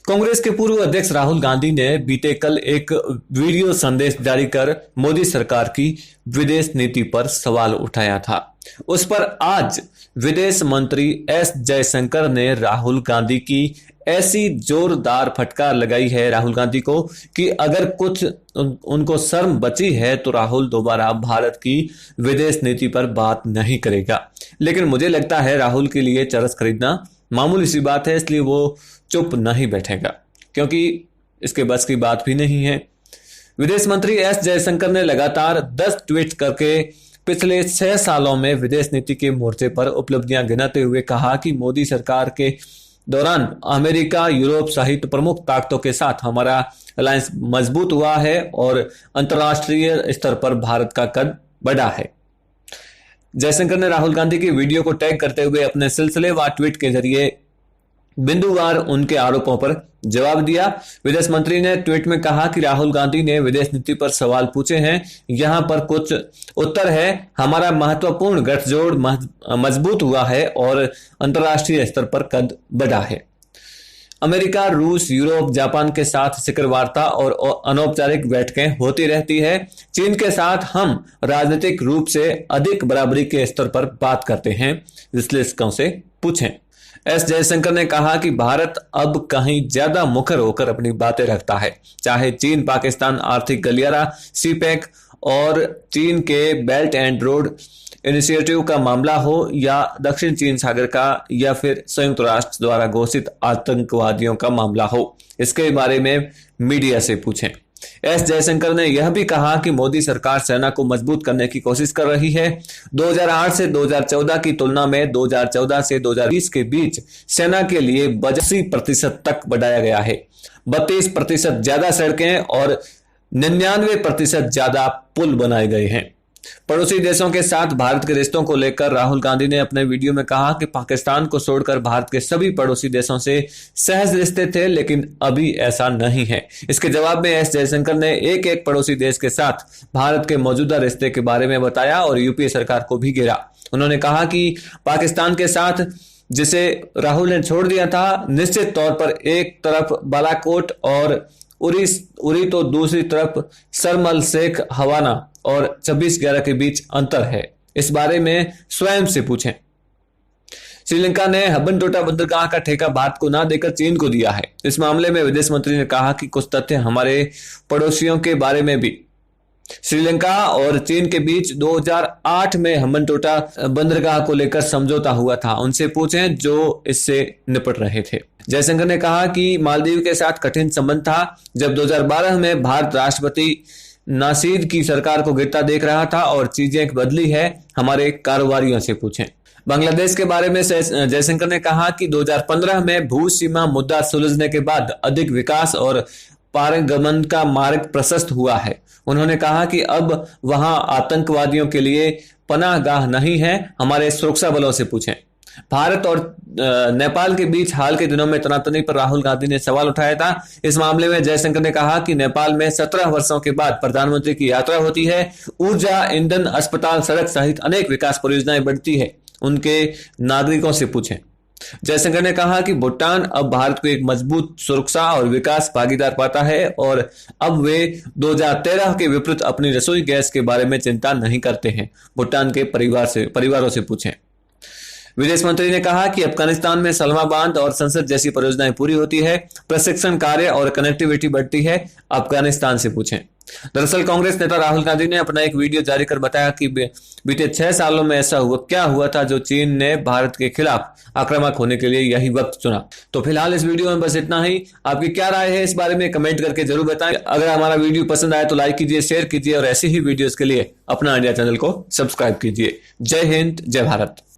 कांग्रेस के पूर्व अध्यक्ष राहुल गांधी ने बीते कल एक वीडियो संदेश जारी कर मोदी सरकार की विदेश नीति पर सवाल उठाया था। उस पर आज विदेश मंत्री एस जयशंकर ने राहुल गांधी की ऐसी जोरदार फटकार लगाई है राहुल गांधी को कि अगर कुछ उनको शर्म बची है तो राहुल दोबारा भारत की विदेश नीति पर बात नहीं करेगा। लेकिन मुझे लगता है राहुल के लिए चरस खरीदना मामूली सी बात है, इसलिए वो चुप नहीं बैठेगा क्योंकि इसके बस की बात भी नहीं है। विदेश मंत्री एस जयशंकर ने लगातार 10 ट्वीट करके पिछले 6 सालों में विदेश नीति के मोर्चे पर उपलब्धियां गिनाते हुए कहा कि मोदी सरकार के दौरान अमेरिका, यूरोप सहित प्रमुख ताकतों के साथ हमारा अलायंस मजबूत हुआ है और अंतर्राष्ट्रीय स्तर पर भारत का कद बढ़ा है। जयशंकर ने राहुल गांधी की वीडियो को टैग करते हुए अपने सिलसिलेवार ट्वीट के जरिए बिंदुवार उनके आरोपों पर जवाब दिया। विदेश मंत्री ने ट्वीट में कहा कि राहुल गांधी ने विदेश नीति पर सवाल पूछे हैं, यहां पर कुछ उत्तर है। हमारा महत्वपूर्ण गठजोड़ मजबूत हुआ है और अंतर्राष्ट्रीय स्तर पर कद बढ़ा है। अमेरिका, रूस, यूरोप, जापान के साथ शिखर वार्ता और अनौपचारिक बैठकें होती रहती है। चीन के साथ हम राजनीतिक रूप से अधिक बराबरी के स्तर पर बात करते हैं, विश्लेषकों से पूछें। एस जयशंकर ने कहा कि भारत अब कहीं ज्यादा मुखर होकर अपनी बातें रखता है, चाहे चीन पाकिस्तान आर्थिक गलियारा, सीपेक और चीन के बेल्ट एंड रोड इनिशिएटिव का मामला हो या दक्षिण चीन सागर का या फिर संयुक्त राष्ट्र द्वारा घोषित आतंकवादियों का मामला हो। इसके बारे में मीडिया से पूछें। एस जयशंकर ने यह भी कहा कि मोदी सरकार सेना को मजबूत करने की कोशिश कर रही है। 2008 से 2014 की तुलना में 2014 से 2020 के बीच सेना के लिए बजट 80% तक बढ़ाया गया है। 32% ज्यादा सड़कें और 99% ज्यादा पुल बनाए गए हैं। पड़ोसी देशों के साथ भारत के रिश्तों को लेकर राहुल गांधी ने अपने वीडियो में कहा कि पाकिस्तान को छोड़कर भारत के सभी पड़ोसी देशों से सहज रिश्ते थे, लेकिन अभी ऐसा नहीं है। इसके जवाब में एस जयशंकर ने एक एक पड़ोसी देश के साथ भारत के मौजूदा रिश्ते के बारे में बताया और यूपीए सरकार को भी घेरा। उन्होंने कहा कि पाकिस्तान के साथ जिसे राहुल ने छोड़ दिया था, निश्चित तौर पर एक तरफ बालाकोट और उरी तो दूसरी तरफ शर्म अल शेख हवाना और 26/11 के बीच अंतर है। इस बारे में स्वयं से पूछें। श्रीलंका ने हम्बनटोटा बंदरगाह का ठेका भारत को ना देकर चीन को दिया है। इस मामले में विदेश मंत्री ने कहा कि कुछ तथ्य हमारे पड़ोसियों के बारे में भी। श्रीलंका और चीन के बीच 2008 में हम्बनटोटा बंदरगाह को लेकर समझौता हुआ था। उनसे पूछें जो इससे निपट रहे थे। जयशंकर ने कहा कि मालदीव के साथ कठिन संबंध था। जब 2012 में भारत राष्ट्रपति नासीद की सरकार को गिरता देख रहा था और चीजें बदली है, हमारे कारोबारियों से पूछें। बांग्लादेश के बारे में जयशंकर ने कहा कि 2015 में भू सीमा मुद्दा सुलझने के बाद अधिक विकास और पारगमन का मार्ग प्रशस्त हुआ है। उन्होंने कहा कि अब वहां आतंकवादियों के लिए पनाहगाह नहीं है, हमारे सुरक्षा बलों से पूछें। भारत और नेपाल के बीच हाल के दिनों में तनातनी पर राहुल गांधी ने सवाल उठाया था। इस मामले में जयशंकर ने कहा कि नेपाल में 17 वर्षों के बाद प्रधानमंत्री की यात्रा होती है। ऊर्जा, ईंधन, अस्पताल, सड़क सहित अनेक विकास परियोजनाएं बढ़ती है, उनके नागरिकों से पूछें। जयशंकर ने कहा कि भूटान अब भारत को एक मजबूत सुरक्षा और विकास भागीदार पाता है और अब वे 2013 के विपरीत अपनी रसोई गैस के बारे में चिंता नहीं करते हैं। भूटान के परिवारों से पूछें। विदेश मंत्री ने कहा कि अफगानिस्तान में सलमा बांध और संसद जैसी परियोजनाएं पूरी होती है, प्रशिक्षण कार्य और कनेक्टिविटी बढ़ती है, अफगानिस्तान से पूछें। दरअसल कांग्रेस नेता राहुल गांधी ने अपना एक वीडियो जारी कर बताया कि बीते 6 सालों में ऐसा क्या हुआ था जो चीन ने भारत के खिलाफ आक्रामक होने के लिए यही वक्त चुना। तो फिलहाल इस वीडियो में बस इतना ही। आपकी क्या राय है इस बारे में कमेंट करके जरूर बताएं। अगर हमारा वीडियो पसंद आए तो लाइक कीजिए, शेयर कीजिए और ऐसी ही वीडियोस के लिए अपना इंडिया चैनल को सब्सक्राइब कीजिए। जय हिंद, जय भारत।